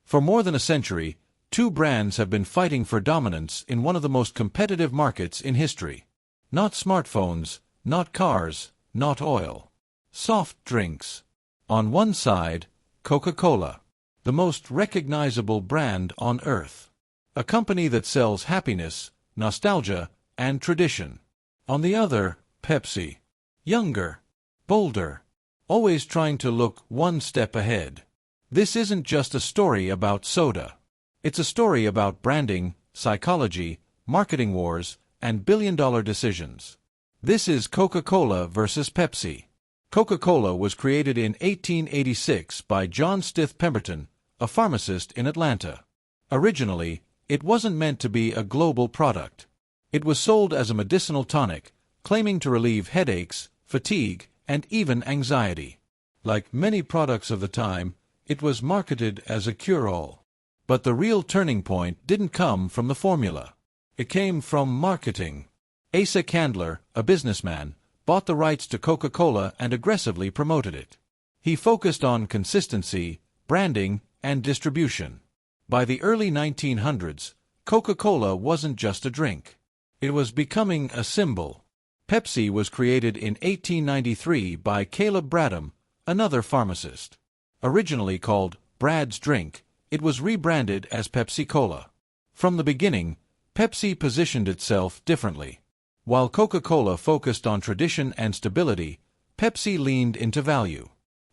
For more than a century, two brands have been fighting for dominance in one of the most competitive markets in history. Not smartphones, not cars, not oil. Soft drinks. On one side, Coca-Cola, the most recognizable brand on earth. A company that sells happiness, nostalgia, and tradition. On the other, Pepsi. Younger, bolder, always trying to look one step ahead. This isn't just a story about soda. It's a story about branding, psychology, marketing wars, and billion-dollar decisions. This is Coca-Cola versus Pepsi. Coca-Cola was created in 1886 by John Stith Pemberton, a pharmacist in Atlanta. Originally, it wasn't meant to be a global product. It was sold as a medicinal tonic, claiming to relieve headaches, fatigue, and even anxiety. Like many products of the time, it was marketed as a cure-all. But the real turning point didn't come from the formula. It came from marketing. Asa Candler, a businessman, bought the rights to Coca-Cola and aggressively promoted it. He focused on consistency, branding, and distribution. By the early 1900s, Coca-Cola wasn't just a drink. It was becoming a symbol. Pepsi was created in 1893 by Caleb Bradham, another pharmacist. Originally called Brad's Drink, it was rebranded as Pepsi-Cola. From the beginning, Pepsi positioned itself differently. While Coca-Cola focused on tradition and stability, Pepsi leaned into value.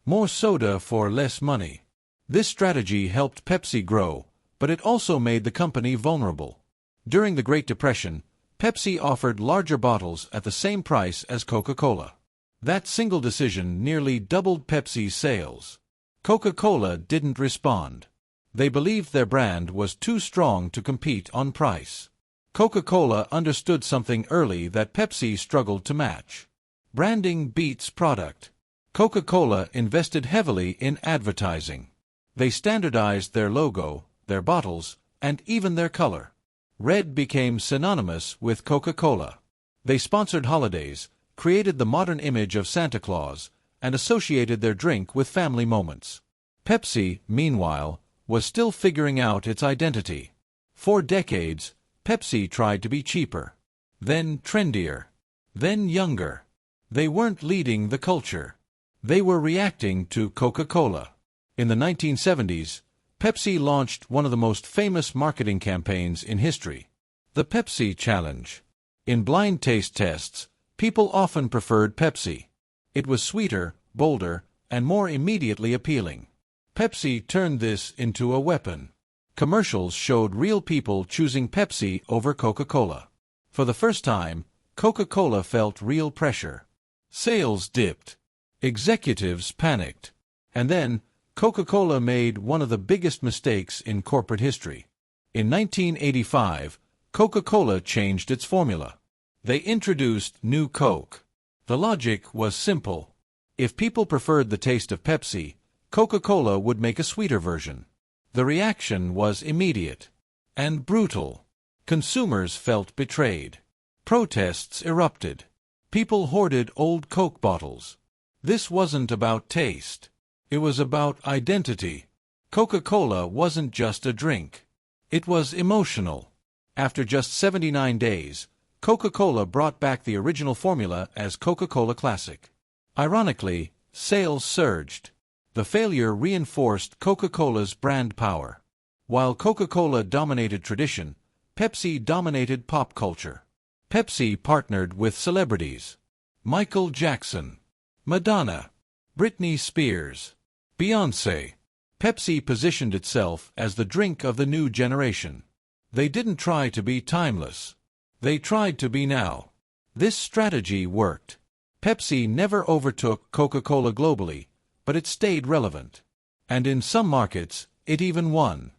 More soda for less money. This strategy helped Pepsi grow, but it also made the company vulnerable. During the Great Depression, Pepsi offered larger bottles at the same price as Coca-Cola. That single decision nearly doubled Pepsi's sales. Coca-Cola didn't respond. They believed their brand was too strong to compete on price. Coca-Cola understood something early that Pepsi struggled to match. Branding beats product. Coca-Cola invested heavily in advertising. They standardized their logo, their bottles, and even their color. Red became synonymous with Coca-Cola. They sponsored holidays, created the modern image of Santa Claus, and associated their drink with family moments. Pepsi, meanwhile, was still figuring out its identity. For decades, Pepsi tried to be cheaper, then trendier, then younger. They weren't leading the culture. They were reacting to Coca-Cola. In the 1970s, Pepsi launched one of the most famous marketing campaigns in history, the Pepsi Challenge. In blind taste tests, people often preferred Pepsi. It was sweeter, bolder, and more immediately appealing. Pepsi turned this into a weapon. Commercials showed real people choosing Pepsi over Coca-Cola. For the first time, Coca-Cola felt real pressure. Sales dipped. Executives panicked. And then, Coca-Cola made one of the biggest mistakes in corporate history. In 1985, Coca-Cola changed its formula. They introduced New Coke. The logic was simple. If people preferred the taste of Pepsi, Coca-Cola would make a sweeter version. The reaction was immediate and brutal. Consumers felt betrayed. Protests erupted. People hoarded old Coke bottles. This wasn't about taste. It was about identity. Coca-Cola wasn't just a drink. It was emotional. After just 79 days, Coca-Cola brought back the original formula as Coca-Cola Classic. Ironically, sales surged. The failure reinforced Coca-Cola's brand power. While Coca-Cola dominated tradition, Pepsi dominated pop culture. Pepsi partnered with celebrities. Michael Jackson, Madonna, Britney Spears, Beyoncé. Pepsi positioned itself as the drink of the new generation. They didn't try to be timeless. They tried to be now. This strategy worked. Pepsi never overtook Coca-Cola globally, but it stayed relevant. And in some markets, it even won.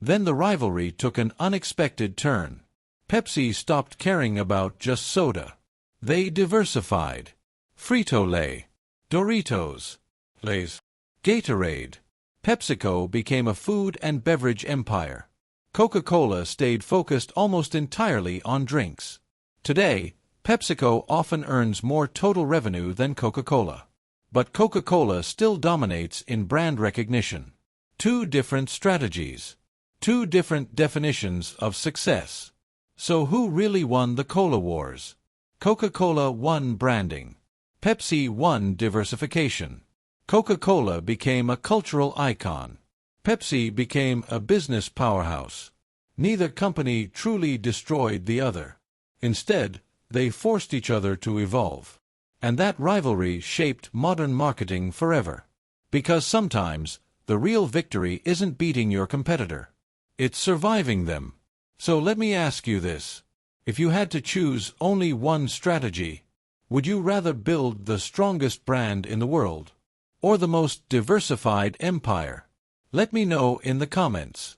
Then the rivalry took an unexpected turn. Pepsi stopped caring about just soda. They diversified. Frito-Lay, Doritos, Lay's, Gatorade. PepsiCo became a food and beverage empire. Coca-Cola stayed focused almost entirely on drinks. Today, PepsiCo often earns more total revenue than Coca-Cola. But Coca-Cola still dominates in brand recognition. Two different strategies. Two different definitions of success. So who really won the Cola Wars? Coca-Cola won branding. Pepsi won diversification. Coca-Cola became a cultural icon. Pepsi became a business powerhouse. Neither company truly destroyed the other. Instead, they forced each other to evolve. And that rivalry shaped modern marketing forever. Because sometimes, the real victory isn't beating your competitor. It's surviving them. So let me ask you this. If you had to choose only one strategy, would you rather build the strongest brand in the world, or the most diversified empire? Let me know in the comments.